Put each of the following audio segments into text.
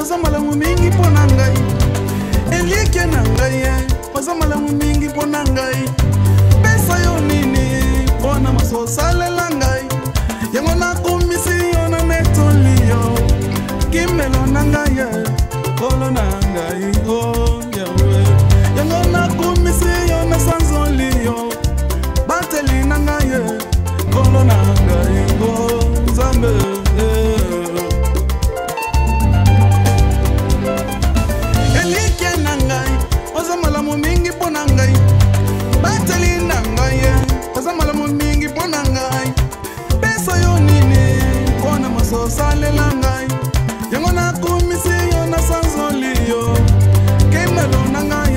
oza malamu mingi pona ngai elieke na ngai oza malamu mingi pona ngai pesa yo nini pona masosalela ngai yango nakomisi yo na netoli yo kimelo na ngai kolo na ngai oh yawe yango nakomisi yo na sanzoli yo bateli na ngai kolo na ngai oh zambe elieke na ngai oza malamu mingi pona ngai bateli na ngai oza malamu mingi pona ngai pesa yo nini pona masosalela ngai yango nakomisi yo na sanzoli yo kimelo na ngai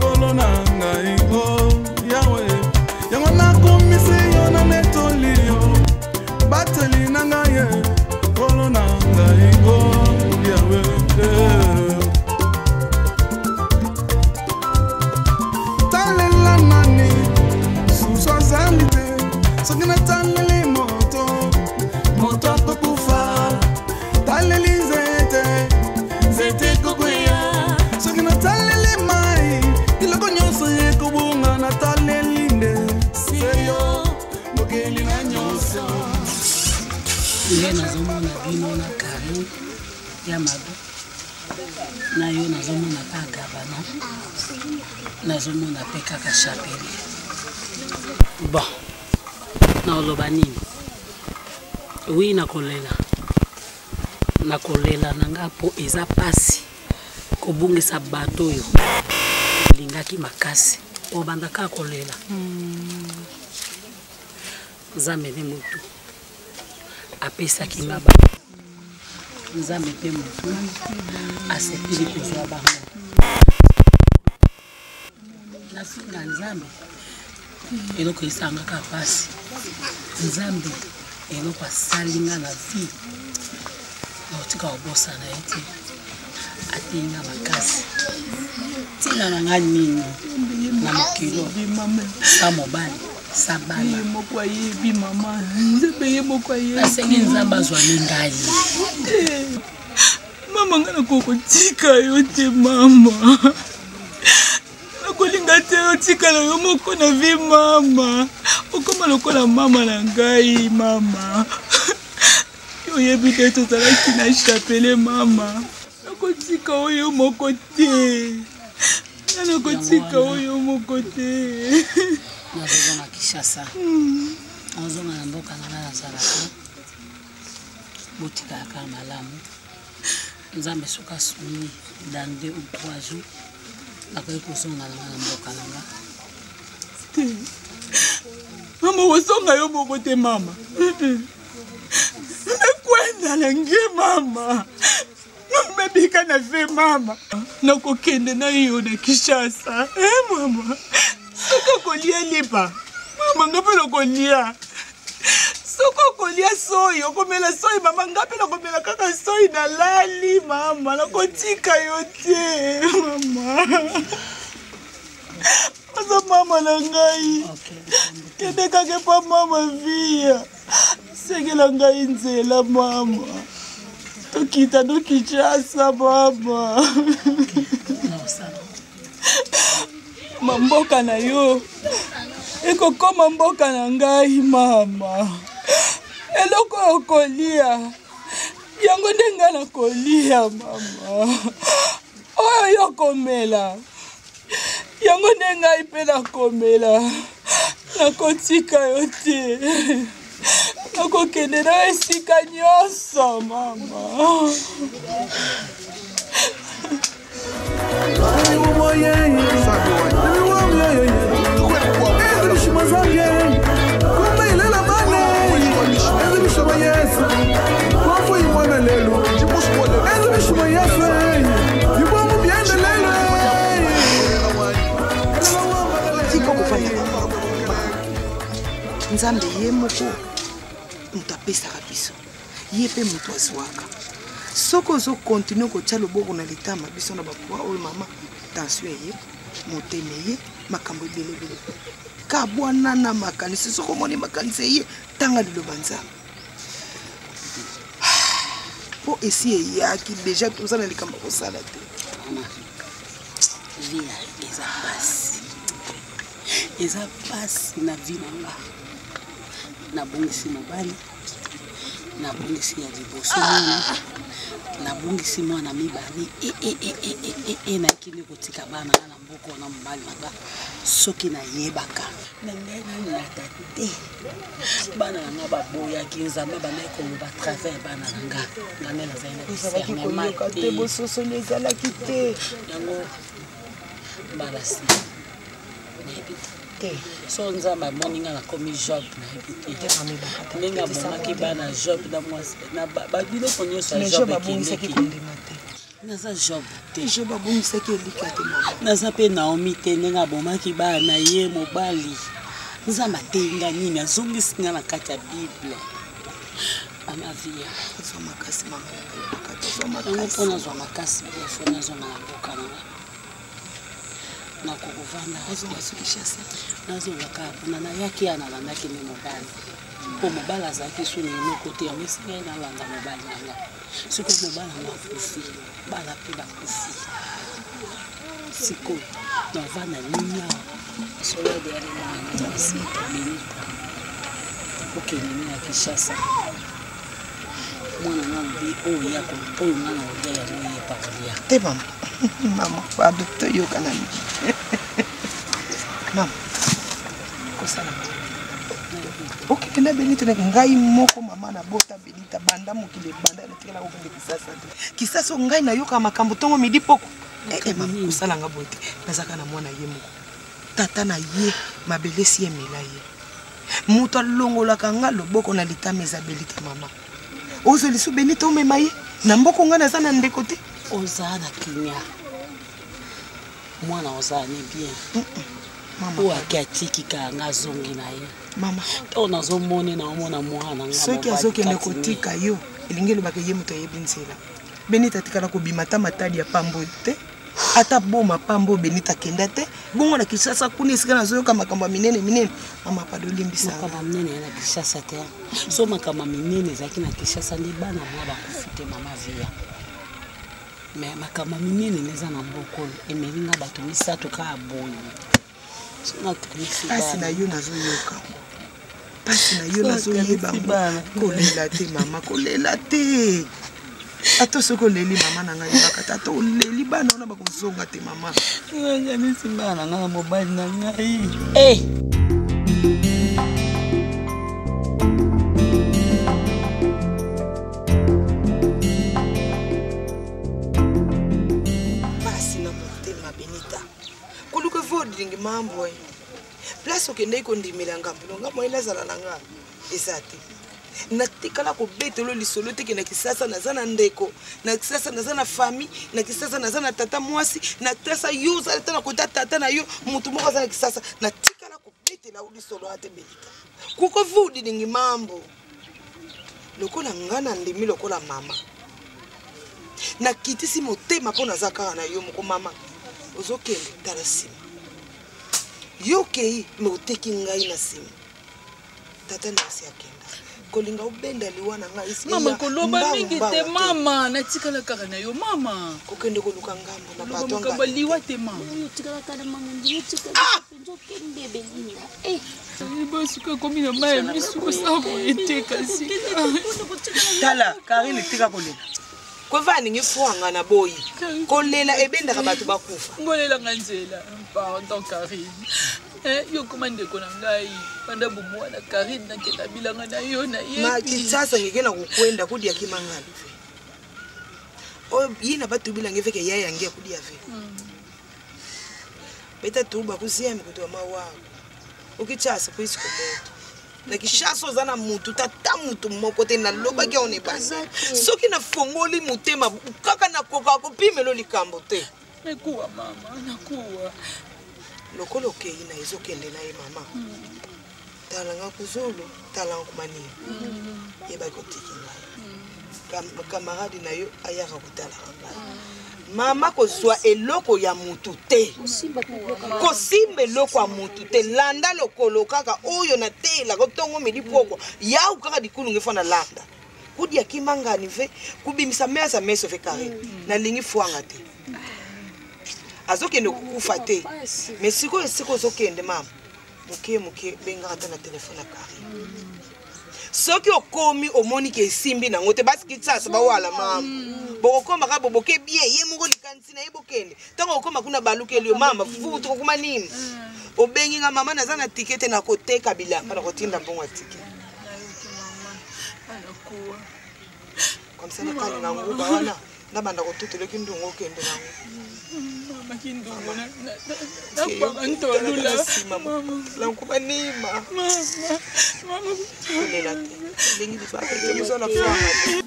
kolo na ngai oh yawe yango nakomisi yo na netoli yo bateli na ngai kolo na ngai oh yawe talela nani suswa zalite soki nataleli moto moto akokufa taleli zete kokoya soki nataleli mai iloko nyonso ekobunga nataleli nde seyo mokeli na nyonso nde nazomona bino na kari ya mado na yo nazomona pa gabana nazomona pe kaka chapeli bon naoloba nini wi nakolela nanga po eza pasi kobungisa bato oyo lingaki makasi obandaka kolela nzambe ne mutu apesaki maba nzambe pe mutu asepili kozwa bango nasinga nzambe eloko esangaka pasi nzambe eloko asalinga na vie naotika obosa na ye te atinga makasi ntina na nga nini na mokilo sa mobali sa bana nasengi nzambe azwami ngai mama nga nakokotika yo te mama nakolinga te otikala yo moko na vi mama okoma lokola mama na ngai mama oyebi te tozalaki na chapele mama nakotika oyo moko te nakotika oyo moko te nazozonga Kinshasa nazozonga na mboka nanga nazalaka botikaka malamu nzambe soki asuni dans 2 ou 3 jours nakoki kozonga nanga na mboka nanga mama kozonga yo moko te mama nakwenda nange mama mabika na ve mama nakokende na yo na Kinshasa mama soki kolia lipa mama nga mpe nakolia soki okolia soyi okomela soyi mama nga mpe nakomela kaka soyi nalali mama nakotika yo te mama oza mama na ngai kende kaka pa mama via segela ngai nzela mama tokita no Kinshasa mama mamboka na yo ekokoma mboka na ngai mama eloko okolia yango nde ngai nakolia mama oyo yokomela yango nde ngai mpe nakomela nakotika yo te nakokende na esika nyonso mama nzambe ye moko mutu apesaka biso ye mpe mutu azwaka soki ozokontinue kotia loboko na litama biso na bapoa oyo mama tension eye motema eye makambo ebelebele kabwana na makanisi soki omoni makanisi eye tanga liloba nzambe po esi eyaki déjà toza na likambo kosala te. Via eza pasi na vi na nga nabongisi mobali nabongisi ya liboso mwana nabongisi mwana mibali nakili kotika bana na mboka na mobali nanga soki nayebaka nata te bana nanga baboyaki nzambe bandaki koloba travers bana nanga ngai nazali na discernement te bososo ezalaki te yango balasi nayebi te so nzambe amoni nga nakomi Job nayebi te ndenge abomaki bana Job na mwasi na babiloko nyonso ya Job ekendeki naza Job te Job abongisaki elika te naza mpe Naomi te ndenge abomaki bana ye mobali nzambe atenga nini azongisi nga na kati ya Bible amavia azwa makasi mama yango mpo nazwa makasi biefo nazonga na mboka nanga nakokovanda nazongaka mpona nayaki ya nalandaki nde mobali mpo mobali azalaki soni eloko te yango esika ye nalanda mobali nanga sikoyo mobali nanga akufi bana mpe bakufi sikoyo navanda nini awa solade yalenaabenita okendeni ya Kinshasa mwana nga mobi oyo nga na olia yango yepa kolia te mama mama pardon toyoka na mama kosala okende na Benita ngai moko mama na bota Benita banda mokili banda natikala kokende Kisasa te Kisasa ngai nayoka makambo ntongo midi poko mama kosala nga bote nazaka na mwana ye moko tata na ye mabelesi emela ye moto alongolaka nga loboko na litama eza Benita mama ozolisu Benita omema ye na mboko nga naza na ndeko te oza na kinya mwana oza ne bien oyo aki atikika nga azongi na ye mama to nazomoni na omona mwana nga soki azokende kotika yo elingi elobaka ye moto ayebi nzela Benita atikala kobima ata matadi ya pambo te ata boma pambo Benita kenda te bongo na Kinshasa kuna esika nazoyoka makambo ya minene mama padolimbisa makambo minene ya na Kinshasa te so makambo minene ezalaki na Kinshasa ndi bana mwa bakufi te mama via mais makambo minene neza na mbokolo emelinga bato misato kaka boyi pasi na yo nazoyoka pasi na yo nazoyeba kolela te mama kolela te ata soki oleli mama na ngai bakata ata oleli bana wana bakozonga te mama nganisi bana na ngai na mobali na ngai ndingi mambo place okende kondimela ngambo ngambo elazala na nga ezate natikala kobetelo lisolo teke na Kisasa naza na ndeko na Kisasa naza na famille na Kisasa naza na tata mwasi na Kisasa yo za tata na kota tata na yo mutu moko za na Kisasa natikala kobetela lisolo ate Benita kuko vudi ndingi mambo lokola ngana ndimi lokola mama na kitisi motema pona zakara na yo moko mama ozokende tala sima yoke me uteki ngai na sima tata nasi akenda kolinga ubenda liwana ngai isi mama koloba mingi te mama natikala kaka na yo mama kokende koluka ngambo na bato ngamba liwa te mama yotikala kala mama ndiyotika penzo kende Belinda basuka komi na maya misuko sabo eteka si tala Karine tika kolela kwevani ngifuanga na boyi kolela ebenda ka bato bakufa ngolela nganzela pardon Karine yo komande kona ngai panda bumwa na Karine na kenda bilanga na yo na ye ma Kisasa ngikena kukwenda kudia kimangali o yina batu bilanga feke yaya ngia kudia ve beta tuba kusiame kutoa mawa ukichasa kuisiko moto na Kinshasa zana mutu tata mutu moko te na loba ke one basi soki na fongoli mutema kaka na koka kopimelo likambo te nakuwa mama nakuwa lokolo ke ina ezokende na ye mama talanga kuzolo talanga kumani yeba kotiki ngai kamarade na yo ayaka kutala ngai mama kozwa eloko ya mutu te kosimba eloko ya mutu te landa lokolo kaka oyo na tela kotongo meli poko yau kaka dikulu ngefa na landa kudi ya kimanga nive kubimisa mesa meso fe carré na lingi fuanga te azokende kufa te mais siko zokende mama muke benga ata na telefone carré soki okomi omoni ke simbi nango te basi kitsasa bawala mama bokoma ka boboke bien ye moko likanisi na ye bokende tango okoma kuna balukeli yo mama futu kokuma nini obengi nga mama naza na tikete na koteka bilamba na kotinda mbongo ya tikete comme ça nakali na nguba wana ndabanda kotuteleki ndungu okende nango mama kindungu na ntolula lankuba nima mama lela te bengi bibaka biso na fanga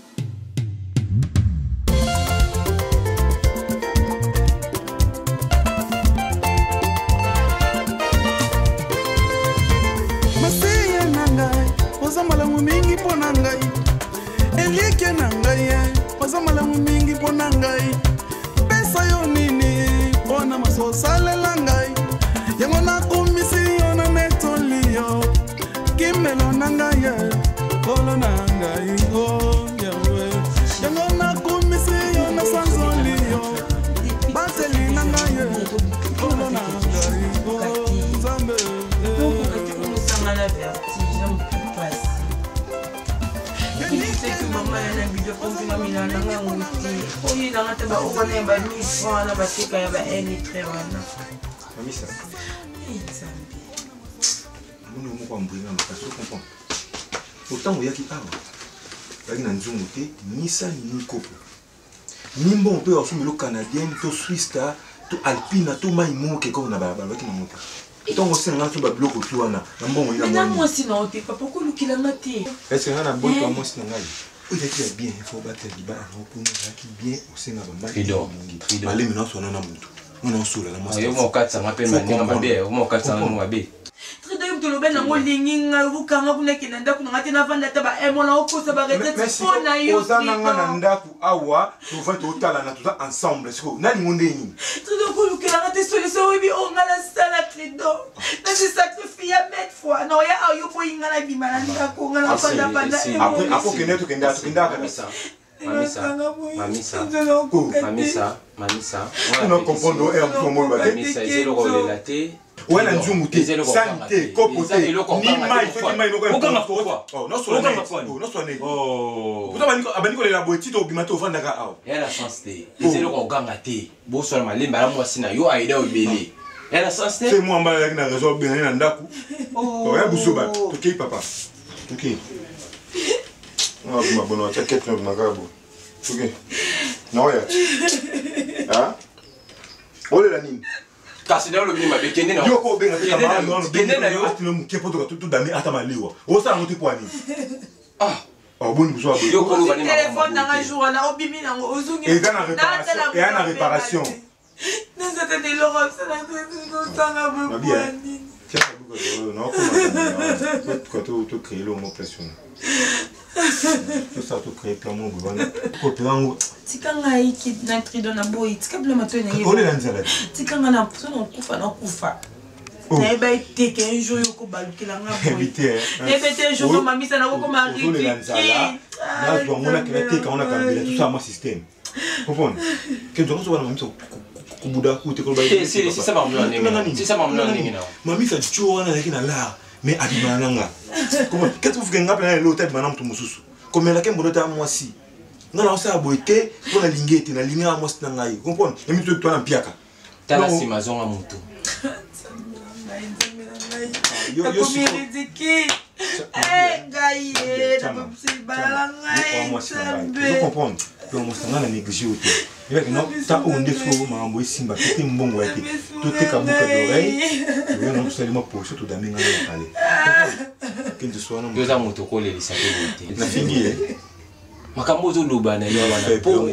masiya na ngai oza malamu mingi mpo na ngai elike na ngai oza malamu mingi mpo na ngai pesa yo nini mpo na maso osalela ngai yango nakomisi yo na netoli yo kimelo na ngai kolo na ngai o yawe yango nakomisi yo na sanzoli yo bateli na ngai kolo na ngai o nzambe la vertige, j'en peux pas. Il sait que maman a un budget pour finir à la route. Il y a un tabac au nez, bah, 1000 francs, là, bah, c'est quand il y a un litre, voilà. Mamie, ça. Nous ne pouvons pas me parce que je comprends. Autant il y a qui parle. Il y a un zoom, ni ça, ni copo. Ni bon, on peut offrir le Canadien, tout Suisse, tout Alpine, tout Maïmou, qui est comme on a barbe, qui n'a monté. Tant que c'est un peu de bloc au Tuana, un bon moyen. Mais moi, sinon, tu pas pourquoi nous qui l'a maté. Est-ce qu'il y a un bon pour moi, sinon, il y a bien, il faut battre le bar, pour nous, qui bien au sein de la main. Frido. Allez, maintenant, on en a mon tout. On en sous la main. Il y a mon 4, ça m'appelle maintenant, ma belle. Mon 4, ça m'a belle. Très bien, tu le ben en ligne, vous quand vous n'êtes qu'un d'accord, on a été avant d'être à mon enfant, ça va rester pour naïf. Aux anangananda ou awa, nous faisons au talent tout ensemble. C'est quoi? N'a ni mon déni. Très bien, vous que la raté solution, oui, on a la salle à Frido. Mais c'est sacrifié à mettre foi. Non, il y a un peu de la vie, malade, on a la fin de la bande. Après, qu'il y ait tout qui est ça. Mamisa, on a compris un peu mon bagage. Mamisa, c'est le rôle de la thé. Ouais, la nzumuté, sanité, copoté, ni maï, faut que maï nous gagne. Oh, non soit né. Oh, non soit né. Oh. Vous avez abani ko la boîte to bimato vanda ka aw. Et la chance thé. C'est le rôle ganga thé. Bo so ma lemba la moi sina yo aida o belé. Et la chance thé. C'est moi en bas avec na réseau bien na ndaku. Oh, ya busoba. OK papa. OK. Ah, ma bonne t'inquiète na magabo. OK. Non ya. Ah? Ole la nini? Kasi na lo bini mabe kende na. Yo ko benga kende na yo. Ati no mukepo to tout dami ata maliwa. O sa ngote poani. Ah. Oh bon buso abo. Yo ko lo bani téléphone dans un jour na obimi na ozungi. Et dans la réparation. Et en réparation. Nous sommes de l'Europe, c'est la nous tiens, non, comment tu crées le mot pression. Tout ça, tu crées plein de mots. Tikanga hiki na trido na boy, tikabla matwe na yebo. Ole la nzala. Tikanga na puso na kufa. Na eba iteke un jour yoko balukela nga boy. Éviter. Ebete un jour mamisa na ko mari. Ole la nzala. Na zo mona krete ka ona kambela tout ça ma système. Comprendre? Que tu reçois mamisa kubuda kute ko ba. C'est ça mamla ningi. C'est ça mamla ningi na. Mamisa chua na lakini la mais adimana nga. Comment? Qu'est-ce que vous gagnez après l'hôtel madame tout mususu? Comme la kembo ta moi si. Non, non, ça a boité pour la ligne, la ligne à moi, c'est un gaï. Comprends? Et puis, tu as un piaka. Tu as la simazon à mon tour. Yo, yo, je comprends. Tu as négligé au thé. Et là, tu as un défaut, ma amoué simba, tu es un bon goût. Tu es un bouc d'oreille. Tu es un seulement pour ça, tu dois m'en parler. Que tu sois un homme. Deux à mon tour, les sapés. La fille, makambo loba na yo bana po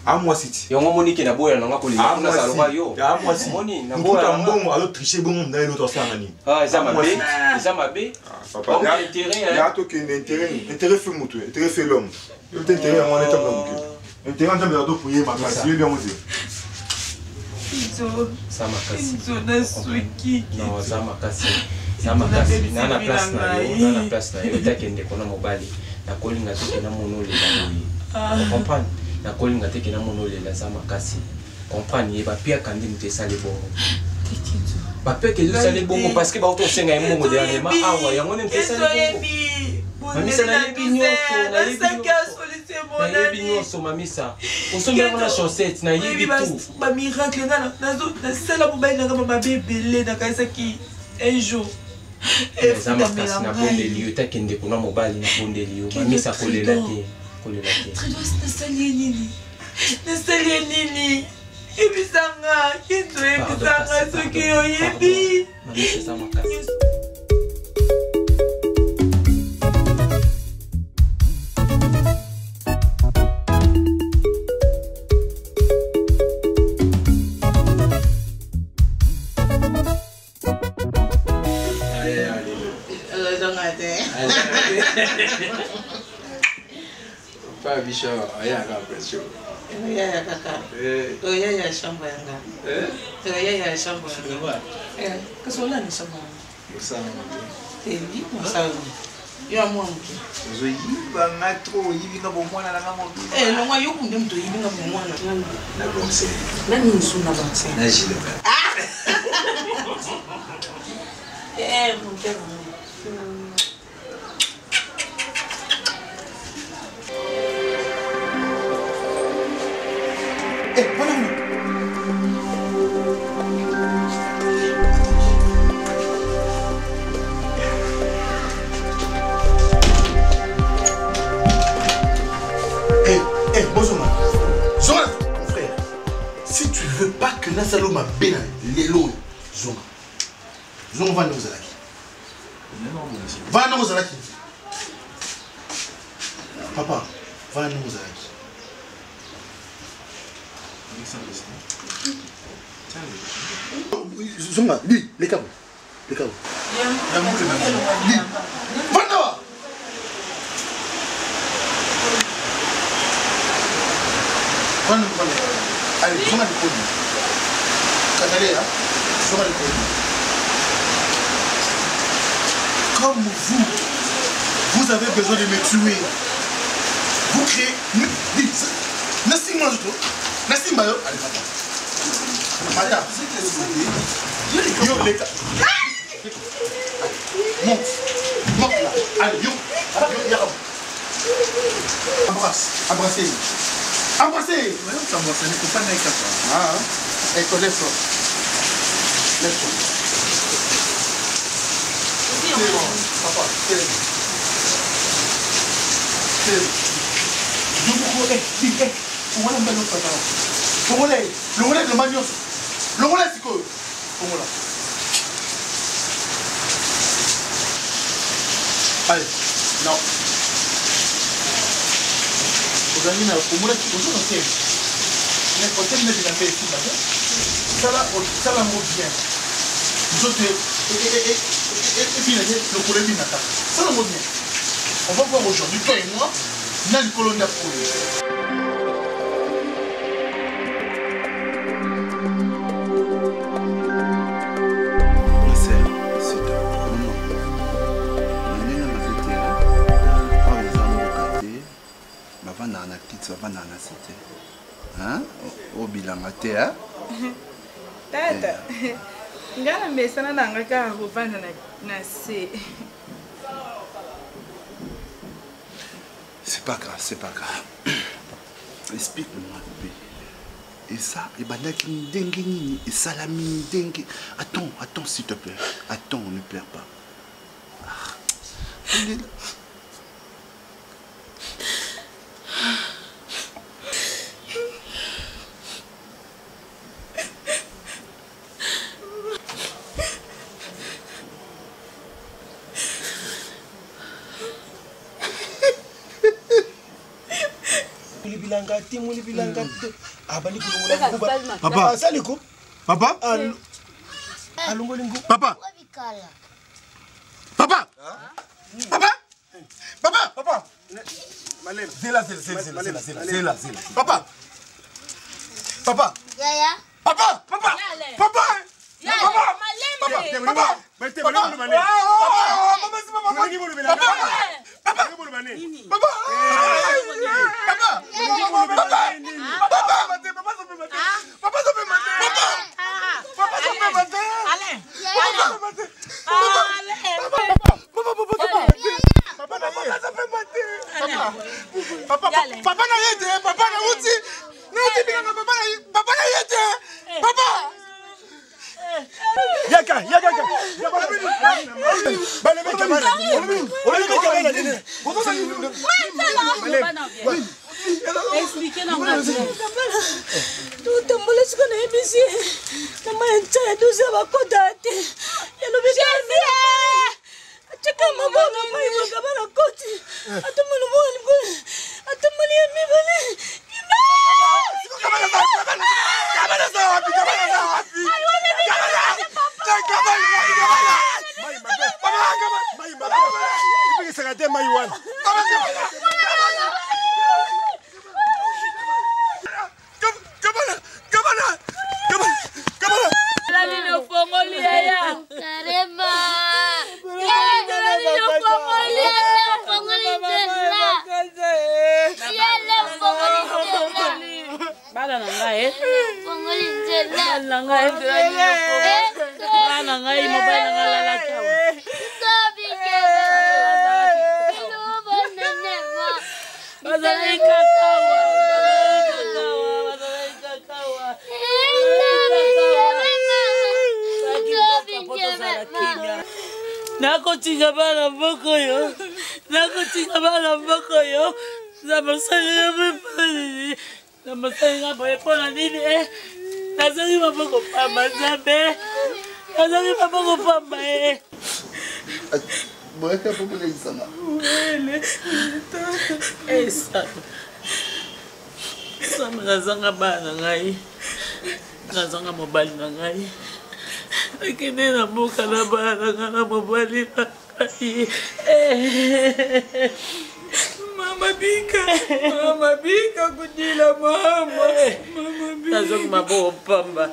ah moi city yo ngomoni ke na boya na ngakoli na saloka yo ah moi city moni na boya mbongo alo tricher bongo na l'autre sanga ni ah ça m'a bé papa il y a tout qui intérêt fait mutu intérêt fait l'homme le intérêt à mon état de intérêt en de pour y ma classe bien on dit ça m'a cassé non ça m'a cassé Ça m'a cassé. Nana place na yo. Ta kende kona mobali. Na kolinga te kena mono le la. Vous comprenez? Na kolinga te kena mono le la ça m'a cassé. Comprendre ye ba pia kandi mute sale bongo. Ba pia ke sale bongo parce que ba auto senga mongo dernièrement awa yango ne mute sale bongo. Mamisa na yebi nyonso mamisa. Osomba na chaussette na yebi tout. Ba miracle ngana na sala mobali na ngama bebele na kaisa ki un jour. Ça m'a cassé na bonde lieu ta kende kuna mobali na bonde lieu. Mamisa kolela te. Très bien na sali nini. Na sali nini. Ebisanga kinto ebisanga soki oyebi. Mamisa ça m'a cassé. Pas bicho, aya ka pression. Yaya kaka. Yaya shamba yanga. Yaya shamba yanga. Kasola ni shamba. Musana. Tendi musana. Yo amwangu. Zo yiba ngatro yibi ngabo mwana na ngamo. No mwa yo kunde mtu yibi ngabo mwana. Na bonse. Nani nsuna bonse. Na jile ba. Mon père. Saloma Bena, Lelo, Zonga. Zonga va nous alaki. Va nous alaki. Papa, va nous alaki. Zonga, lui, les câbles. Les câbles. Lui. Va nous. Va nous. Allez, Zonga de produit. Comme vous avez besoin de me tuer, vous créez. Nassim Majoto, Nassim Bayo, allez, madame. Yo, les gars. Monte là. Allez, yo. Embrassez. Embrassez. T'embrasser, ne faut pas n'être capable. Ah, et toi, laisse-toi. Laisse-toi. C'est bon, papa, c'est bon. C'est bon. Je vous relais, on va l'emmener l'autre papa. Le relais de Magnos. Le relais, c'est quoi? Voilà. Allez, non. Aujourd'hui, on va le mais quand elle met de la paix ici, ça va bien. Nous autres, et puis le collègue Binata, ça va bien. On va voir aujourd'hui, toi et moi, on a le colonel pour au bilan matin. Tata, ngana mesana nanga ka kovanda na se. C'est pas grave, c'est pas grave. Explique-moi, bébé. Et ça, et bandaki dengue et salami dengue. Attends, s'il te plaît. Attends, ne pleure pas. Papa, saliko. Papa, papa. Papa. Papa. Papa. Papa. Zela. Papa. Papa. Yaya. Papa. Papa. Papa. Papa. Papa. Nakotinga bana mboko yo. Nakotinga bana mboko yo. Namasanga mboko. Namasanga mboko na nini eh. Nazali mboko pamba zambe. Nazali mboko pamba eh. Boeka pour les sana. Esa. Sama nazanga bana ngai. Nazanga mobile na ngai. Akende na boka na bana na mobile na ngai. Mama Bika kujila mama. Mama Bika. Nazanga mabo pamba.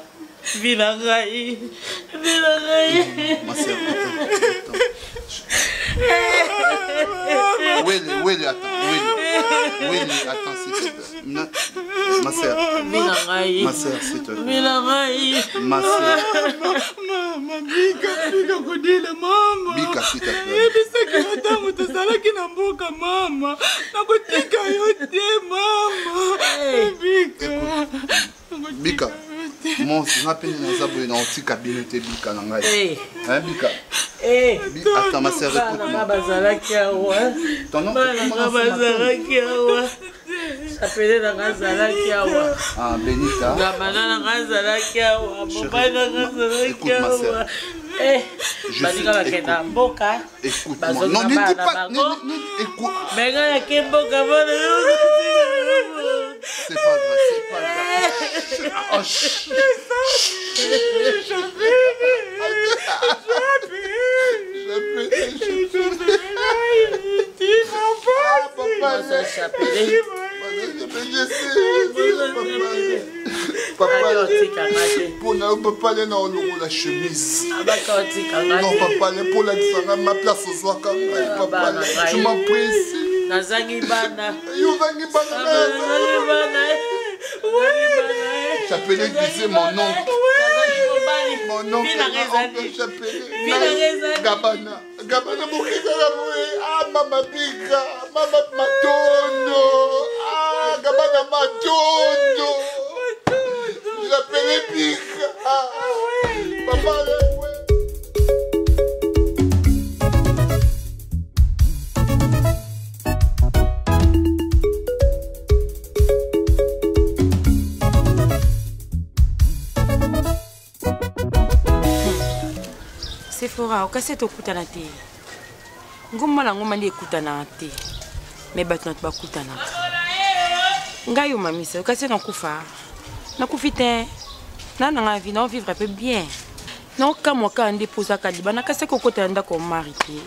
Vina ngai. Ma sœur, Willy, attends, s'il te plaît. Ma sœur, s'il te plaît. Ma sœur. Mama Bika kudila mama. Bika, s'il te plaît. Ebisaki matangu tozalaki na mboka mama. Nakotika yo te mama. Bika. Mon rappel dans un bon anti cabinet Bika nangai. Hein Bika. Attends ma sœur écoute-moi. Ton nom Appelé dans Gazalakiawa. Ah Benita. Gamana Gazalakiawa. Écoute ma sœur. Écoute-moi. Non, ne dis pas. Écoute. C'est pas grave. Oh, chut. Papa, la chemise. Non, papa, pour la ma place au soir quand papa, je m'en prie. Nazangi bana. J'appelais mon oncle. Mon oncle, j'appelais Gabana. Gabana ah, Mama Bika, Mama Matondo. Ah, Gabana Matondo. J'appelais Bika. Papa, Sephora, okase tokutana te. Ngoma la ngoma ndi ekutana te. Me bato not bakutana. Ngai yo mamisa, okase nakufa. Nakufi te. Na nga vie, na vivre un peu bien. Na ka moka ande posa ka libana kase kokota ndako mari te.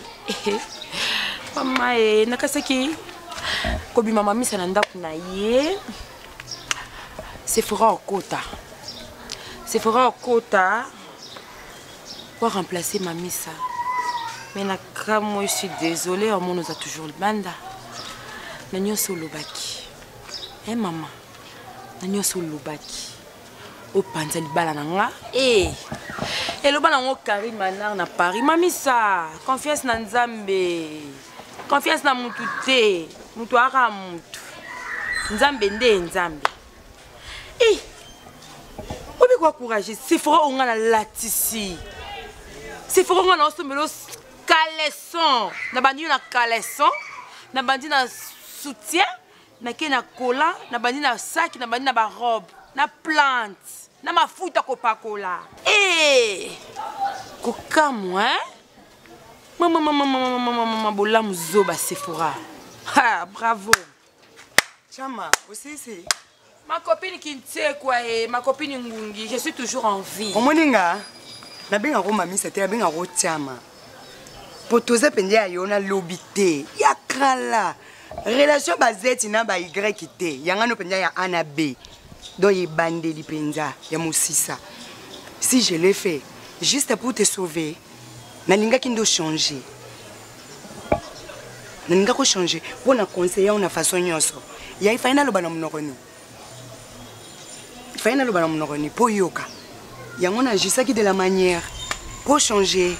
Mama nakase ki ko bi mama misa na ndako na ye. Sephora okota. Sephora okota. quoi remplacer Mamisa. Mais moi, je suis désolée, on nous a toujours le banda. Nous sommes lobaki. Eh maman, nous sommes lobaki. Au panza libala nanga. Eh, et le bala ngo Karim Manar na Paris. Mamisa, confiance na Nzambe. Confiance na mutu te. Mutu aka mutu. Nzambe nde Nzambe. Eh, obi kwa courage. C'est fort on a la latisi. C'est fort on a osomelo caleçon. Na bandi na caleçon. Na bandi na soutien. Na ke na cola. Na bandi na sac. Na bandi na ba robe. Na plante. Na mafuta Coca-Cola. Eh! Kokamu, hein? Maman, bola muzoba Sephora. Ah, bravo. Chama, aussi c'est. Ma copine qui ne sait quoi, ma copine Ngungi, je suis toujours en vie. Omoninga, na benga ko mami c'était benga ko Chama. Potoza pende ayo na lobité. Ya kala. Relation bazeti na ba Y te. Yanga no pende ya ana B. Donc il bande li penza ya musisa. Si je l'ai fait juste pour te sauver, nalinga kindo changer. Nalinga ko changer pour na conseiller on a façon nyonso. Ya ifana lo bana mnokoni. Ifana lo bana mnokoni pour yoka. Yango na jisaki de la manière pour changer.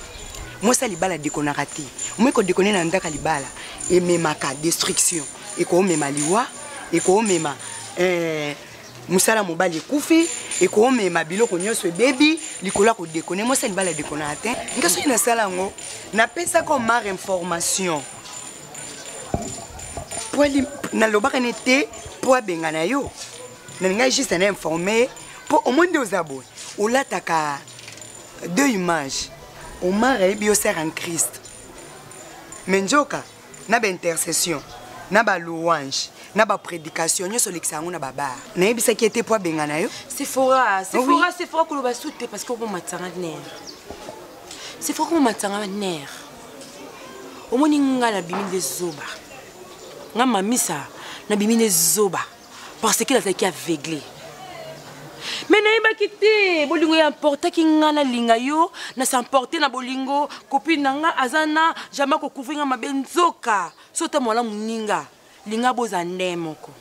Moi ça libala déconarati. Moi ko déconner na ndaka libala et memaka destruction et ko mema liwa et ko mema musala mobali kufi et ko mema biloko nyonso baby likola ko déconner moi ça libala déconarati. Ngaso ina sala ngo na pesa ko mar information. Pour na lobaka nete pour bengana yo. Na nga juste na informer pour au monde aux abonnés. Ou là taka deux images. Omar et Bioser en Christ. Menjoka, na ba intercession, na ba louange, na ba prédication, nyo solexango na baba. Na yebisa ki était po bengana yo. Sephora ko lo ba soute parce que ko matsanga ner. Sephora ko matsanga ner. Omoni ngala bimi de zoba. Nga mamisa na bimi de zoba parce que la qui aveuglé. Mais naïba kité, bolingo ya importa ki ngana linga yo, na s'emporter na bolingo, copine nanga azana, jamais ko couvrir ma benzoka, sota mola muninga, linga boza ndemoko.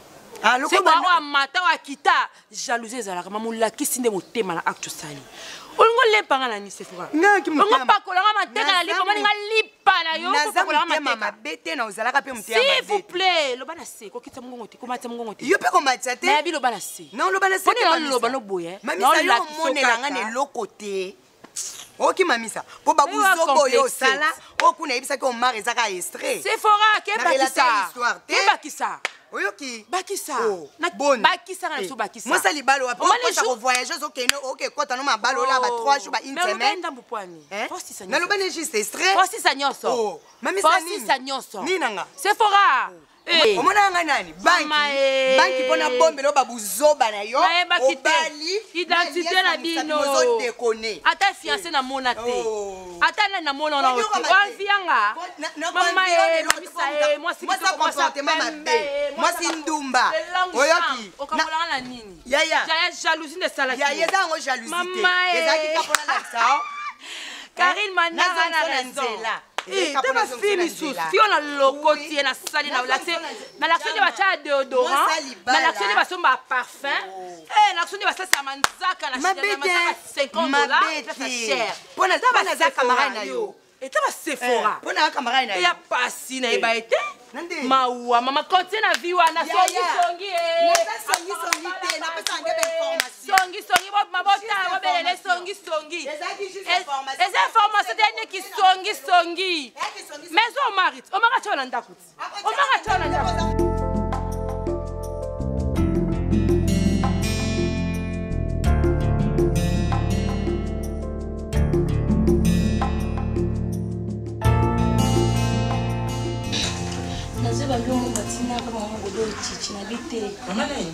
Ah loko ba wa mata wa kita, jalousie ezalaka mamula kisinde motema na acte sali. Olingo lepanga na ni Sephora. Nga ki motema. Ngo pakola nga mateka na lipa, nga lipa na yo ko pakola nga mateka. Bete na ozalaka pe motema. S'il vous plaît, lo bana se ko kitsa mungongo te, ko matsa mungongo te. Yo pe ko matsa te. Na bi lo bana se. Non lo bana se. Poni lo bana boye. Mamisa yo monela nga ne lokote. Oki mamisa, po babu zobo yo sala, okuna yebisa ki Omar ezaka extrait. Sephora ke bakisa. Ke bakisa. Oyoki bakisa na bonne bakisa na so bakisa moi ça libalo après on voyager OK kota no mabalo là ba 3 jours ba une semaine na lo bane juste extrait force sa nyonso mami sa nini nanga Sephora omona nga nani banki pona bombe lo babuzoba na yo obali identité na bino ata fiancé na mona te ata na mona na o vianga mama moi ça comportement mabe moi si ndumba oyoki okambola na nini yaya jalousie de salaki yaya za ngo jalousie te ezaki kapona na sao Karine Manara na nzela taba fini sous si on a lokoti na sali na l'action de bacha déodorant na l'action de bacha ba parfum l'action de bacha sa manzaka na $50 ça cher pona za camarade na yo et taba Sephora pona camarade na yo ya pasi na eba ete mawa mama continue na vie wana songi te na pesa ngebe information songi mabota wabele songi les informations dernier qui songi mais on marit on m'a chola ndakuti on m'a chola ndakuti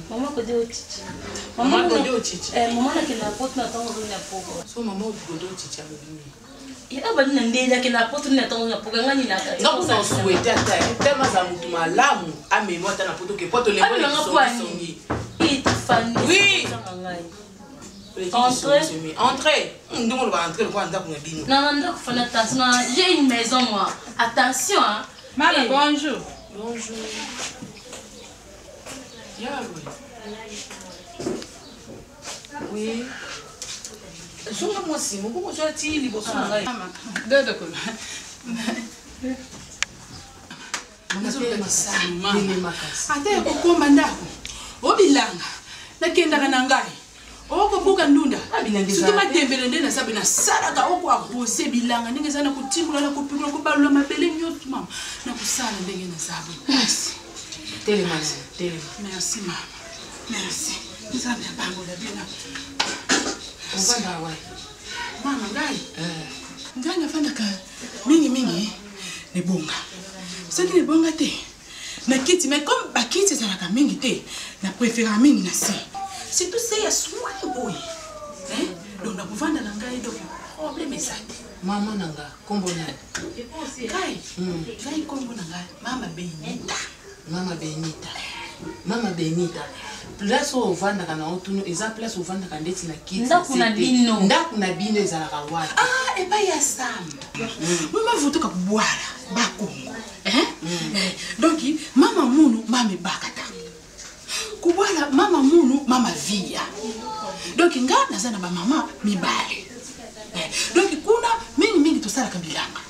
Maman Godo Chichi. Maman Godo Chichi. Maman na kina pot na tango na poko. So maman Godo Chichi abini. Ila bani na ndela kina pot na tango na poko ngani na ka. Donc ça souhaite ata tellement za mutu malamu amemo ata na poto ke poto le bonne songi. It fan. Oui. Entrez. Non, j'ai une maison, moi. Attention, hein. Maman, bonjour. Bonjour. Oui. Moi aussi, moi je suis libre. ate kokomba ndako obilanga nakendaka na ngai okobuka ndunda surtout matembele nde nasabe nasalaka okoarose bilanga ndenge eza na kotimbola na kopikola kobalula mabele nyonso mama nakosala ndenge nasabe merci mama merci nzambe abangola bina mama ngai nafandaka mingi nebonga soki nebonga te na kiti mais comme bakiti ezalaka mingi te na préféra mingi na se surtout se ya soin boye donc nakovanda na ngai donc problème eza te mama na nga kombo nani ngai kombo na ngai mama benita place oyo ovandaka na otunu eza place ovandaka ndeti na kiti ndako na bino ezalaka wapi epai ya samba mama votoka kubwala bakongo donc mama munu mama ebakata kubwala mama munu mama via donc nga naza na bamama mibale donc kuna mingi tosalaka bilanga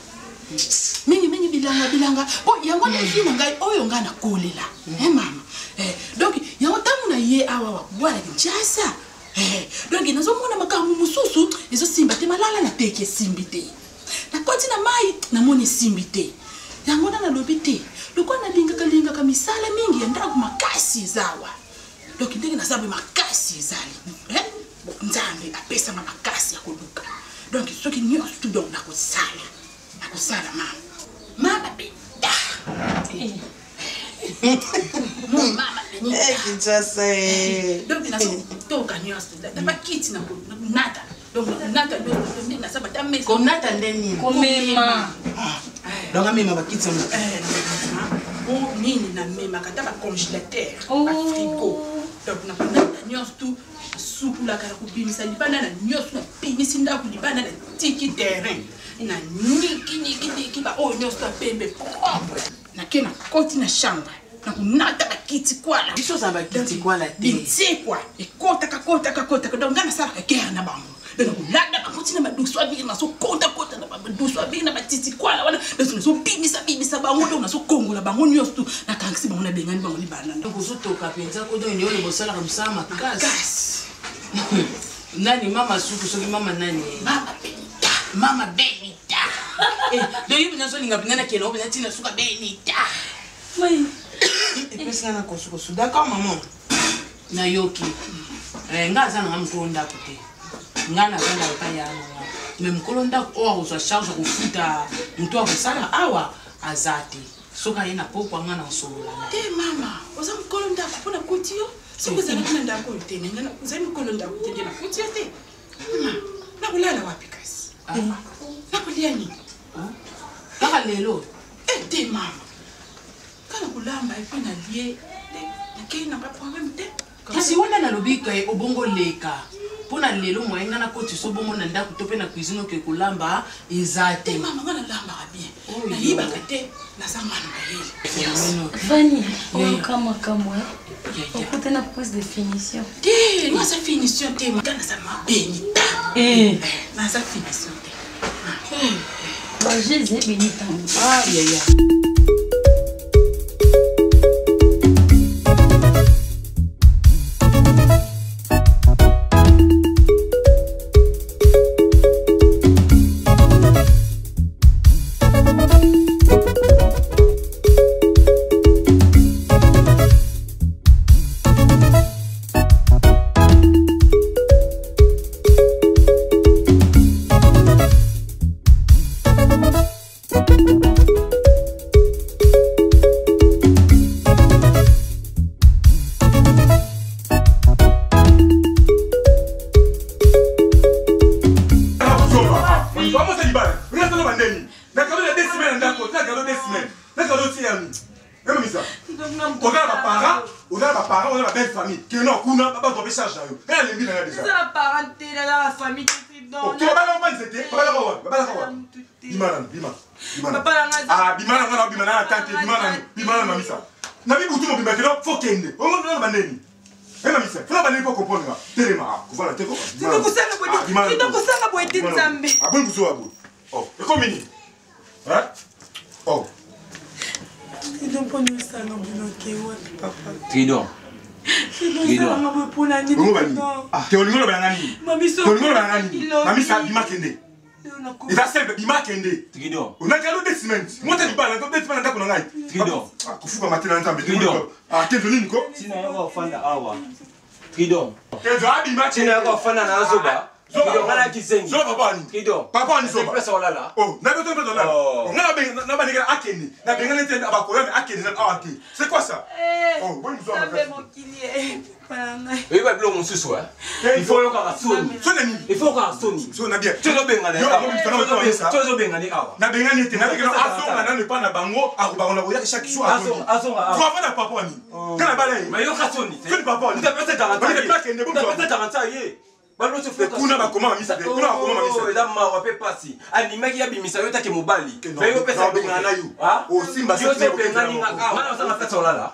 mingi bilanga po yango na vi na ngai oyo nga nakolela mama donc yango ntango na ye awa wakubwala kinshasa donc nazomona makambo mosusu ezosimba te malala na teke esimbi te nakoti na mai namoni esimbi te yango na nalobi te lokola nalingaka misala mingi ya ndako makasi ezawa donc ndenge nazabe makasi ezali nzambe apesanga makasi ya koluka donc soki nyonso tu donc nakosala mama beta mama Kinshasa donc nazotoka nyonso tabakiti na nata donc nata donc nasaba tamesa konata ndeni komema donc amema bakiti o nini na mema kata ba congélateur ba frigo donc na konata nyonso tu supulaka na kubimisa libanda na nyonso na pimisi ndako libanda na tiki terrain na niki ba oyo nyonso ta pembe propre na kena koti na chambre na kunata bakiti kwala biso za bakiti kwala te bitsekwa ekotaka donc ngana sala guerre na bango donc kulanda bakoti na madusu abili na so kota na madusu abili na batiti kwala wana donc so bimisa bango donc na so kongola bango nyonso tu na kangisi bango na bengani bango libana donc ozotoka penza ko donc nyolo bosala ka musama gas nani mama suku soki mama nani mama benita donc yibi nazo linga pinana kelo bina tina suka benita oui epesa na kosukosu d'accord maman na yoki nga za na mkolo ndako te nga na bana epai ya mama me mkolo ndako oyo akozwa charge kofuta mutu akosala awa aza te soki aye na pokwa nga na osolola te mama oza mkolo ndako mpona koti yo soki ozalaki na ndako oyo te ozali mkolo ndako te nde na koti yo te nakolala wapi kasi nakolia nini kaka lelo te mama kana kulamba epi na lie nakei na ba problème te kasi wana nalobi ke obongo leka mpona lelo moyenga na koti so bongo na ndako to mpe na cuisine oke kolamba eza te mama nga nalambaka bien nayibaka te naza mwana mayele Fanny oyokamwakamwa okute na pose de finition te naza finition te nga naza mabenita naza finition te Jésus benita kuna baba to message na yo. Elle est bien là déjà. C'est la parenté la famille Tridon. Tu vas pas mal c'était. Baba la quoi? Bimana. Ah bimana ngana bimana tante bimana mamisa. Na bi butu mo bimana faut kende. O mo na baneni. Eh mamisa, faut baneni pour comprendre. Telema, voilà te ko. Tu dois kusanga boy. Tu dois kusanga boy Nzambe. Ah bon kuso abo. Oh, et comme mini. Hein? Oh. Tridon pour nous ça non bloqué papa. Tridon. Tridon ça va pour la nuit. Ah, tu olingolo banani. Mamiso. Olingolo banani. Mamisa bima kende. Et ça c'est bima kende. Tridon. On a galo des semaines. Moi t'as dit pas, on peut pas ndako ngai. Tridon. Ah, kufuka matela nzambe. Tridon. Ah, quel nini ko? Sina yako fanda awa. Tridon. Quel job bima sina yako fanda na zoba. Tridon ngana kisengi. Zoba papa ni. Tridon. Papa ni zoba. Pesa wala la. Oh, na beto beto la. Ngana be na ba nigga akeni. Na be ngana tende abakoya me akeni na awati. C'est quoi ça? Oh, bon nous Ça fait mon kilier. Oui, bah, blonde, c'est ça. Il faut le faire à Sony. Il faut faire à Sony. Tu as bien. Tu as bien gagné. Tu as bien gagné. Na bien gagné. Na bien gagné. Azonga na ne pas na bango. Aruba on a voyé chaque jour. Azonga. Tu vas faire na papa ni. Kana balai. Mais yo ka Sony. Tu papa ni. Tu as peut-être 40 ans. Tu as peut-être 40 ans. Balo tu fais kuna ba comment misa. Kuna comment misa. Da ma wa pe passer. Animaki ya bimisa yo take mobali. Mais yo pesa benga na yo. Oh Simba yo te benga ni nga. Mana usanga pesa wala.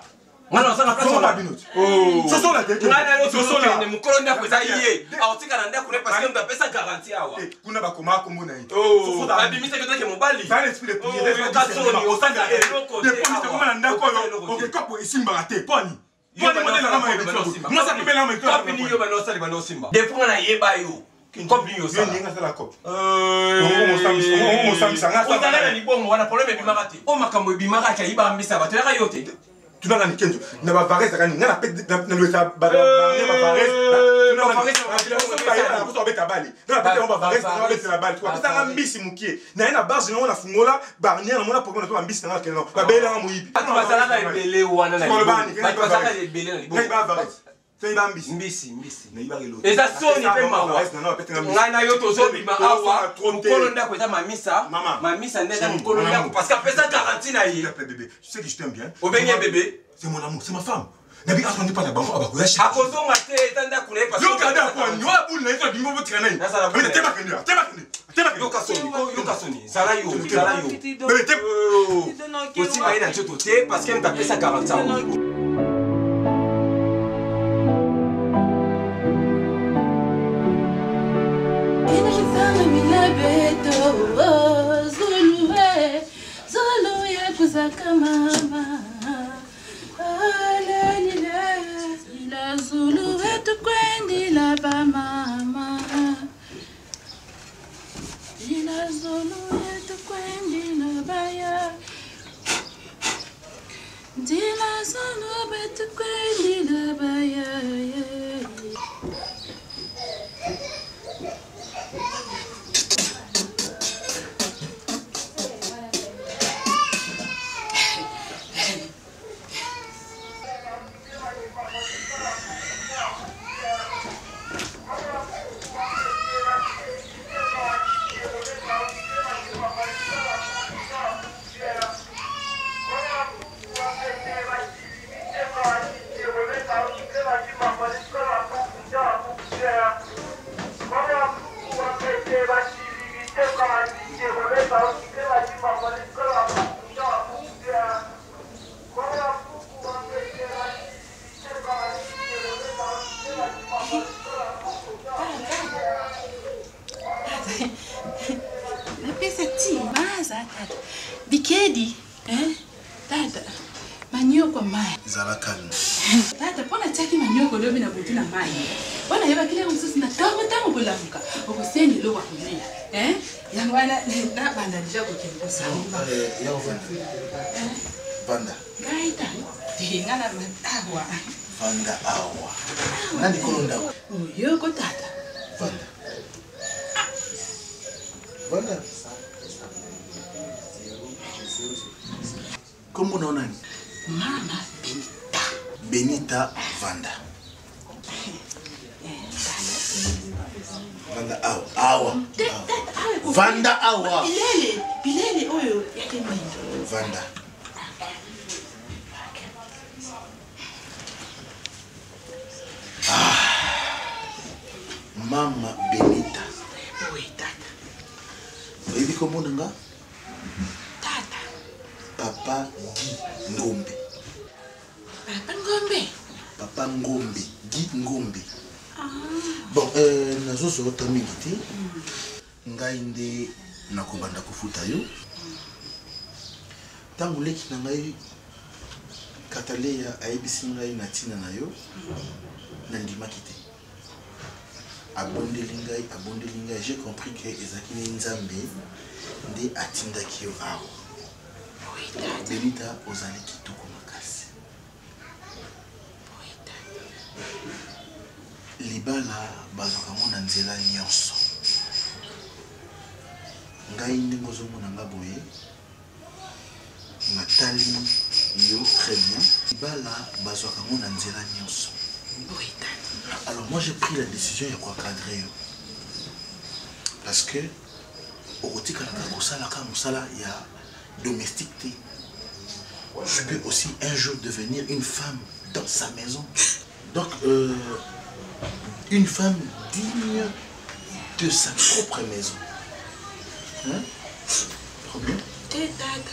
Mana usanga pesa wala. Oh. Soso la tete. Ngana yo soso la. Ni mukolo nda kweza iye. Autika na nda kule parce que mta pesa garantie awa. Kuna ba comment kombo na yo. Oh. Ba bimisa yo take mobali. Ça l'esprit de prier. Yo ka Sony osanga eloko. De police comme na ndako yo. O ke kapo isimba te poni. Yo ni modela kama hivi. Moi ça peut la mettre. Kapi ni yo ba no sali ba no simba. De pour na yeba yo. Kopi yo sa. Yo nga sala kopi. On samisa nga sa. Otala na libongo wana problème bimaka te. O makambo bimaka ka iba mbisa ba. Tela yo te. Tu n'as rien kenzo. Na ba varese ka ni nga na pet na le sa ba ba varese. Tu n'as rien. Ko beta bali. Na pet on ba varese na beta la bali. Tu vas nga mbisi mukie. Na ina base na ona fungola barnier na mona problème na mbisi na keno. Ba bela nga muyibi. Tu vas sala ka ebele wana na. Ba tu vas sala ka ebele na libongo. Ba varese. Mbisi. Na ibari lo. Eza Sony pe mawa. Ngana yo to so bima awa. Mukolo nda kweza mamisa. Mamisa ndenda mukolo nda parce que pesa garantie na ye. Bébé, tu sais que je t'aime bien. Obenye bébé. C'est mon amour, c'est ma femme. Nabi attendu pas la banque abako ya. Akozonga te tanda kule parce que. Yo kada kwa nyo abul na ito bingo botika na. Mais tema kende. Yo ka Sony. Sala yo. Bébé te. Aussi ba ina choto te parce que mta pesa garantie awa. Zulu ya kuzaka mama ila Zulu wetu kwendila ba mama ila Zulu wetu kwendila ba ya ila Zulu wetu kwendila ba ya Bikedi, tata, manyoko mai. Zala calme. Tata, pona chaki manyoko lobi na butu na mai. Wana yeba kile msusi na tamu bulamuka. Okusendi lo wakulia. Yangu wana na banda deja kokembo samba. Banda. Gaita. Ngana matawa. Banda awa. Nani kolonda? Yo ko tata. Banda. Banda. Comment on a dit? Mama Benita Vanda. Vanda awa. Vanda awa. Bilele oyo yake mendo. Vanda. Mama Benita. Oui, tata. Oyebi kombo nanga? Tata. Papa Guy Ngombe. Papa Ngombe. Papa Ngombe, Guy Ngombe. Bon, nazozota mingi te. Ngai nde nakobanda kofuta yo. Tango leki na ngai Kataleya ayebisi ngai na ntina na yo nandimaki te. Abondeli ngai, j'ai compris que ezalaki ne Nzambe nde atindaki yo awa. Benita ozali kitoko makasi. Libala bazwaka ngo na nzela nyonso. Ngai ndenge ozomona nga boye natali yo très bien. Libala bazwaka ngo na nzela nyonso. Alors moi j'ai pris la décision de cadrer yo. Parce que au kotika na kosala ka mosala ya domestique. Je peux aussi un jour devenir une femme dans sa maison. Donc une femme digne de sa propre maison. Hein? Problème? Te tata.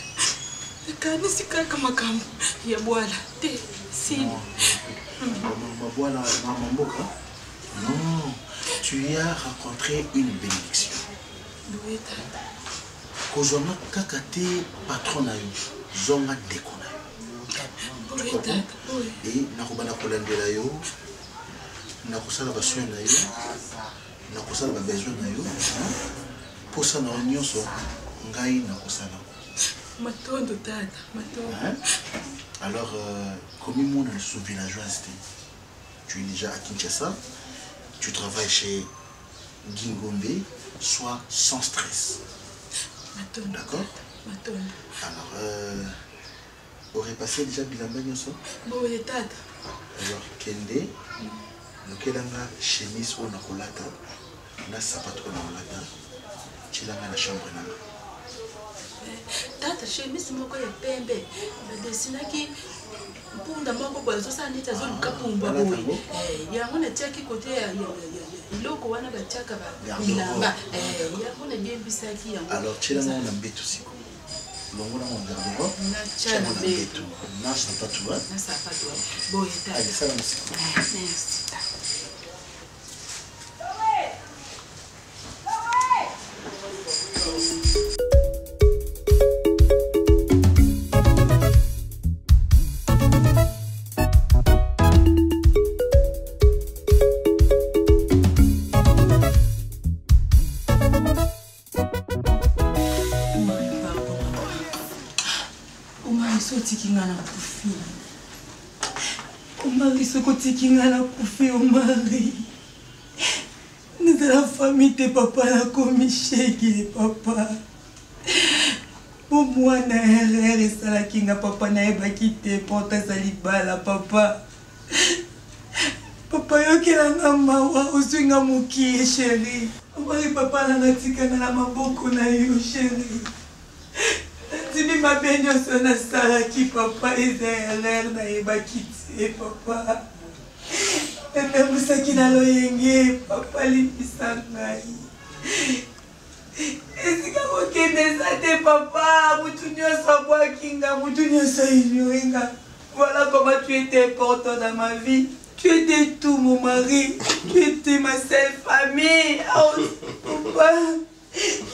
Kani sikaka makambo ya bwala. Te si. Voilà, maman Boka. Non, tu y as rencontré une bénédiction. Oui, tata. Kozona kakate patron na yo, zonga deko na yo. Tu comprends? Et nakobana kolandela yo, nakosala bassoin na yo, nakosala ba besoin na yo. Pour ça na nyonso ngai nakosala. Matondo tata, matondo. Alors, comme mon sous-villageoise, tu es déjà à Kinshasa, tu travailles chez Gingombe, soit sans stress. D'accord? Alors, aurait passé déjà Bilamba Nyoso? Oui, tata. Alors, Kende, lequel a la chemise ou la colata, la sapato ou la colata, tu l'as la chambre. Tata chemise moko ya pembe badesinaki mpunda moko bwazosala neti azoluka pumbwa boye yango natiaki kote ya iloko wana batiaka bilamba yango nadiembisaki yango. Alors tielanga na mbeto siko longola mo garde-robe natia na mbeto na sapato boye tata. Allez, ça va monsieur. Merci tata. Kingala kufi omari. Nous la famille de papa la commichege papa. Pour moi na erreur et ça la kinga papa na eba kite porta salibala papa. Papa yo kelanga mawa osinga mukie chérie. Omari papa na natika na maboko na yo chérie. Tibi mabenyo sona sala ki papa eza erreur na eba kite papa. Pepe musaki na loyenge papa lipisa ngai. Esika kokende sa te papa, mutu nyonso abwakinga, mutu nyonso ignorenga. Voilà comment tu étais important dans ma vie. Tu étais tout mon mari, tu étais ma seule famille. Oh papa,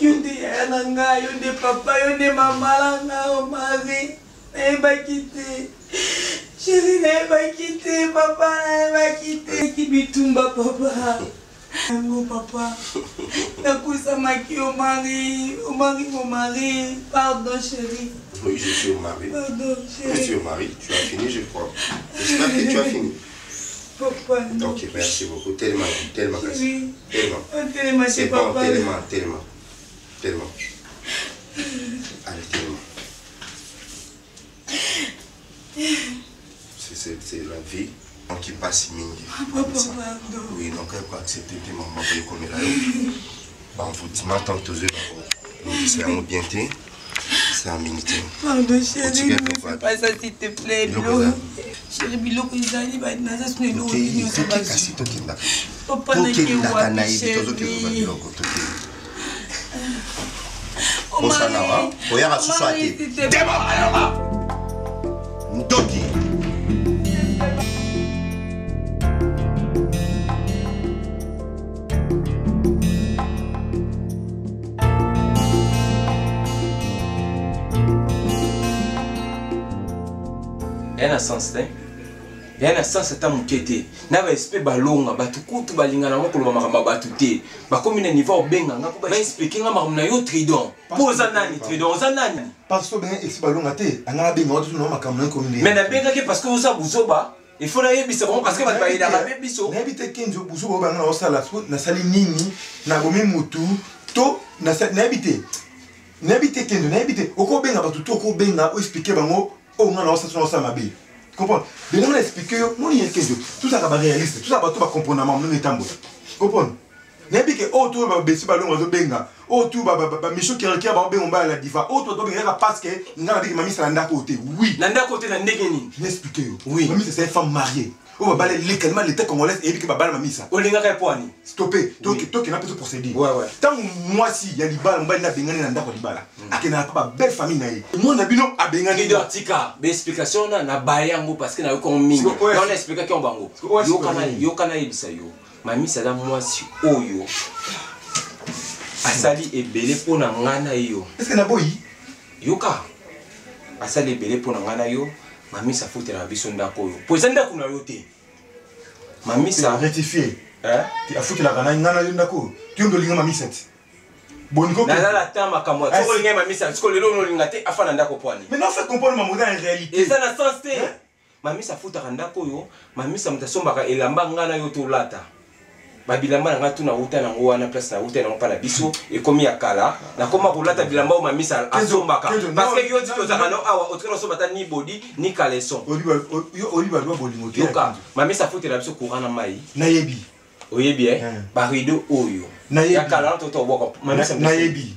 yonde yananga, yonde papa, yonde mama langa, oh mari. Naeba quitté. Chérie, naeba quitté, papa, naeba quitté. Kibitumba papa. Mon papa. Nakusamaki au mari, mon mari. Pardon chérie. Oui, je suis au mari. Pardon chérie. Je suis au mari, tu as fini je crois. J'espère que tu as fini. Papa. Ok, merci beaucoup. Tellement, tellement. Oui. Tellement. Tellement, c'est bon, papa. Tellement. Allez, tellement. C'est la vie qui passe mingi. Oui, donc elle peut accepter que maman peut comme elle a eu. Bon, faut m'attendre tous eux. Nous serons bien. C'est un minute. Pardon, chérie, ne fais pas ça, s'il te plaît, Bilo. Chérie, Bilo, Izali, Naza, ce n'est pas papa, ne chérie. Il y a un sens, il y a un sens à mon quête. N'a pas espèce ballon, batu kutu balinga na moko lo mama batu te. Ba comme na niveau benga nga ko ba expliquer nga mama na yo tridon. Poza nani tridon, za nani? Parce que ben esi ballon ate, anga benga watu no makamna ko mine. Mais na benga ke parce que vous sa buzoba, il faut na yebisa bon parce que ba ba ida ba biso. Na bite kenzo buzoba ba na osala na sali nini na gomi mutu to na bite. Na bite kenzo na bite oko benga batu to ko benga o expliquer bango. Oh non, ça c'est ma bille. Comprends? Mais on explique que mon y est que tout ça va réaliste, tout ça va tout va comprendre maman nous étant bon. Comprends? N'importe que oh tout va baisser ballon va benga. Oh tout va Michel qui va benga on va la diva. Oh tout va benga parce que n'a dit mamie ça nda côté. Oui. Nda côté na ndegeni. N'expliquer. Oui. Mamie c'est une femme mariée. On va baler légalement l'état congolais et puis que va baler mamie ça. Olinga répondre. Stopper. Toi qui n'a pas de procédure. Ouais ouais. Tant moi si il y a libala on va na benga na nda ko libala. Akena pas belle famille naïe. Moi na bino a benga ni dotika. Be explication na bayango parce que na yo comme mingi. On explique qu'on bango. Yo kana ibisa yo. Mamie ça da moi si oyo. Asali ebele pona ngana yo. Est-ce que na boyi? Yoka. Asali ebele pona ngana yo. Mamie ça fout la biso ndako yo. Poza ndako na yo te. Mamie ça rectifier. Hein? Tu as foutu la ngana ngana yo ndako. Tu ndo linga mamie set. Boniko. Na la tama kamwa. Tu ko linga mamie set. Tu ko lelo no linga te afana ndako poani. Mais non fait comprendre maman en réalité. Et ça na sens te. Mamie ça fout la ndako yo. Mamie ça mtasombaka elamba ngana yo to lata. Babilamba nga tuna uta na ngwa na place na uta na mpa na biso e komi ya kala na koma kolata bilamba o mamisa asombaka parce que yo tito zaka no awa otro so bata ni body ni caleçon oliba do bolingo te yoka mamisa fote la biso courant na mai na yebi oyebi ba rideau oyo ya kala to to boko mamisa na yebi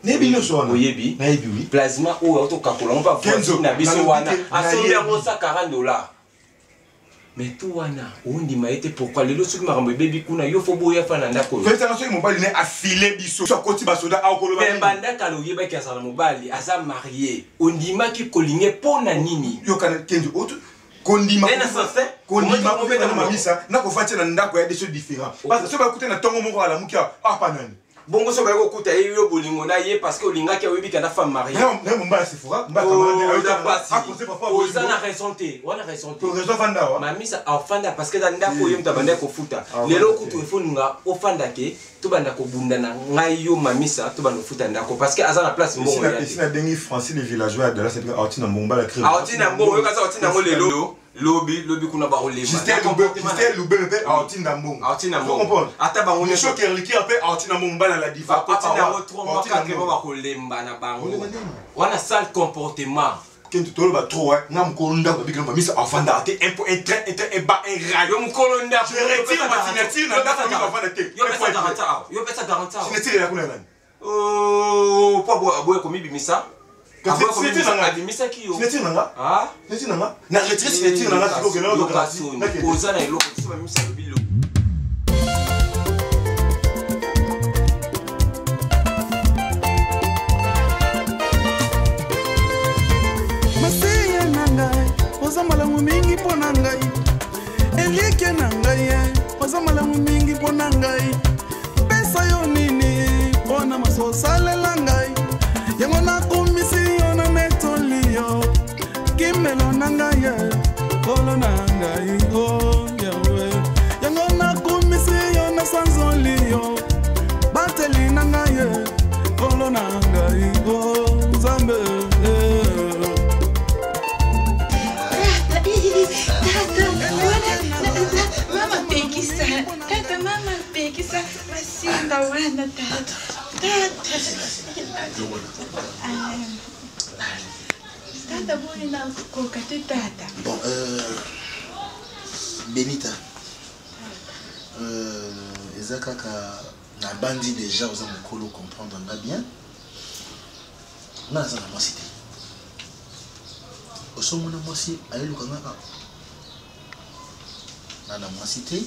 nebi no so na oyebi na yebi oui plasma oyo to kakola on va voir na biso wana asombi ya mosa $40. Mais toi, on dit pourquoi les autres sont baby kuna yo faut boya fana ndako. Fait ça so mobile ne affilé biso. So koti basoda a okolo ba. Mais banda kalo yeba ki asala mobile asa marié. On dit ma ki kolinge pona nini. Yo kana kenzo autre kondima. Kondima ko beta mamisa na ko fatia na ndako ya des choses différents. Parce que so ba kuta na tongo moko ala mukia apa nani. Bongo so ba ko kuta yo bolingo na ye parce que olinga ki oyebi kana femme mariée. Non mba Sephora, mba camarade a conseil papa. Oza na raison te, wana raison te. Pour raison fanda wa. Mamisa afanda parce que dans ndako yo mtabanda ko futa. Lelo kutu efonga ofanda ke to banda ko bunda na ngai yo mamisa to banda futa ndako parce que aza na place mbongo ya. Ici na dengi Francis les villageois de là c'est Aotina Mbomba la crée. Aotina Mbomba yo kaza Aotina Mbomba lelo. Lobby kuna ba olema. Justin Lubebe Aotina Mbomba. Aotina Mbomba. Ata ba ngone so kerliki ape Aotina Mbomba na la diva. Aotina ngo 3 mois 4 mois ba kolemba na bango. Wana sale comportement. Quand tu te trop, n'a m'kolonda ko bikama misa afanda te un train un bas un rayon m'kolonda. Je retire ma signature na data mi afanda te. Yo pesa garanta. Signature ya kuna nani? Oh, pa boya komi bimisa. Signature nanga bimisa ki yo. Signature nanga? Ah, signature nanga. Na retire signature nanga siko ke na do grâce. Poza na eloko so bimisa bilo. Oza malamu mingi pona ngai elike na ngai oza malamu mingi pona ngai pesa yo nini pona masosalela ngai yango nakomisi yo na netoli yo kimelo na ngai kolo na ngai o yawe yango nakomisi yo na sanzoli yo bateli na ngai kolo na ngai o zambe Tata, mama pekisa masinda wana tata. Tata boni na kokate tata. Bon, Benita. Ezaka ka na bandi déjà aux mokolo comprendre nga bien. naza na mwasi te osomona mwasi ayelukanga awa na na mwasi te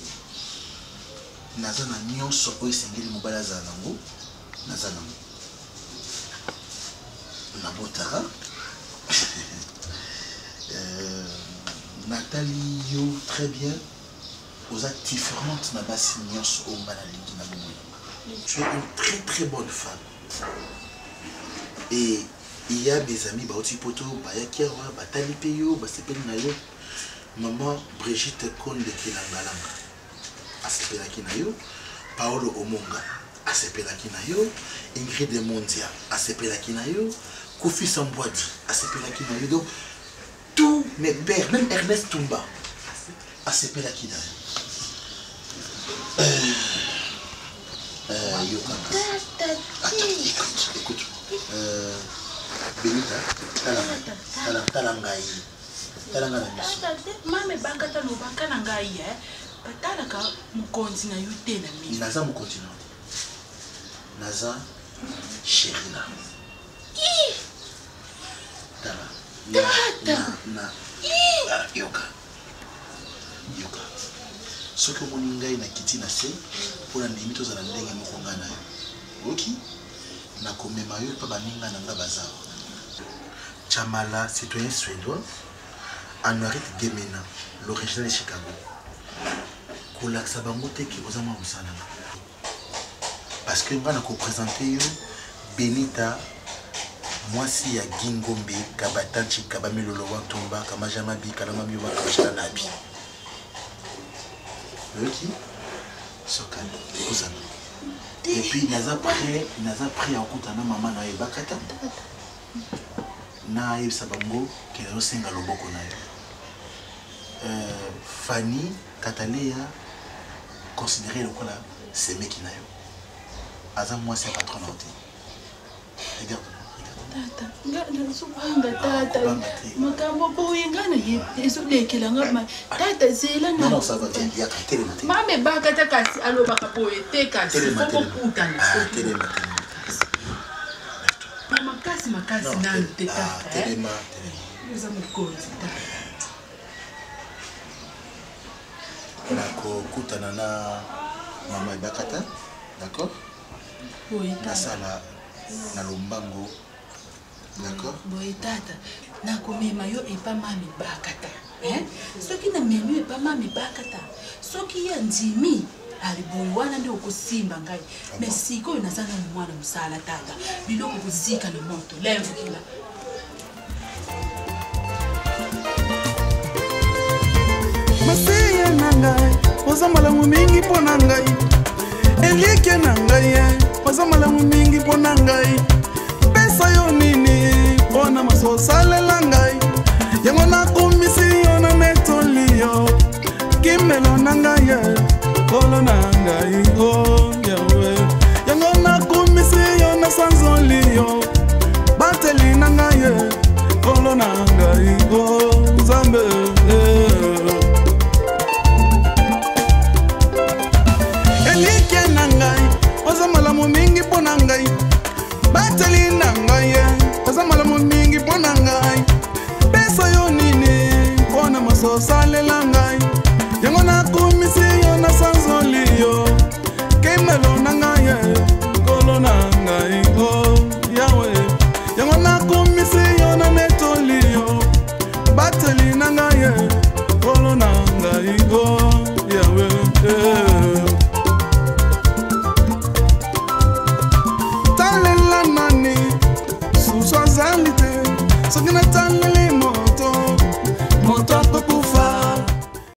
naza na nyonso oyo esengeli mobali azala nango naza nango nabotaka natali yo très bien oza différente na basi nyonso oyo nga nalingi na bomoi tu es une très très bonne femme et il y a des amis bauti poto bayaki awa batali mpe yo basepeli na yo maman Brigitte Kondeke Langalanga asepelaki na yo Paolo Omonga asepelaki na yo Ingrid Mondia asepelaki na yo Kofi Sambwadi asepelaki na yo donc tous mes pères même Ernest Tumba asepelaki na yo écoute Benita talangai talanga na miso mame bakata lobaka na ngai batalaka mokonzi na yo te na miso naza mokonzi na naza Sherina tala na yoka soki omoni ngai na kiti na se mpona ndimi tozala ndenge moko ngai na yo oki nakomema yo mpa baninga na nga baza Chamala, citoyen suédois, Anouarit Gemena, l'original de Chicago. Koulak Sabangote qui vous a moi parce que moi, je présenté Benita, moi si ya Gingombe, Kabatanchi, Kabamelo Lowantomba, Kamajamabi, Kalamami Wakashanabi. Le qui Sokan, et puis, il a pris en compte maman na Bakata. Na yebisa bango ke osenga loboko na yo Fanny Katalea considéré lokola semeki na yo aza mwasi ya patron na te regarde tata nga nasubanga tata makambo boyengana ezolekelanga tata zela na non ça va bien ya tele matin mame bakata kasi alobaka boye te kasi foko kutana tele matin makasi nanu te tata telema oza mokonzi tata nakokutana na mama Bakata d'accord nasala na lombango d'accord boye tata nakomema yo epa mami Bakata soki namemi yo epa mami Bakata soki ya ndimi aliboyi wana nde okosimba ngai mais sikoyo naza na mwana mosala tata biloko kozika na moto levukila masiye na ngai oza malamu mingi mpo na ngai elike na ngai oza malamu mingi mpo na ngai pesa yo nini mpo na maso osalela ngai yango nakomisi yo na metoli yo kimelo na ngai kolo na ngai